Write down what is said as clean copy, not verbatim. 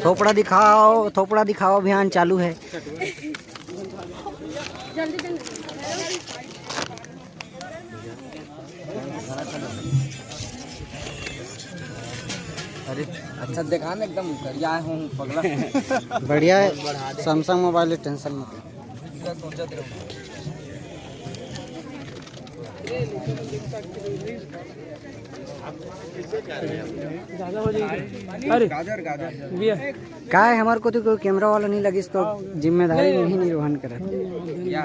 थोपड़ा दिखाओ अभियान चालू है। अरे अच्छा देखा ना, एकदम बढ़िया हूँ पगला। बढ़िया है, सैमसंग मोबाइल है, टेंशन मत ज्यादा हो जाएगी। अरे गाजर का है, हमारे को तो कोई कैमरा वाला नहीं लगी तो जिम्मेदारी नहीं निर्वहन करे। या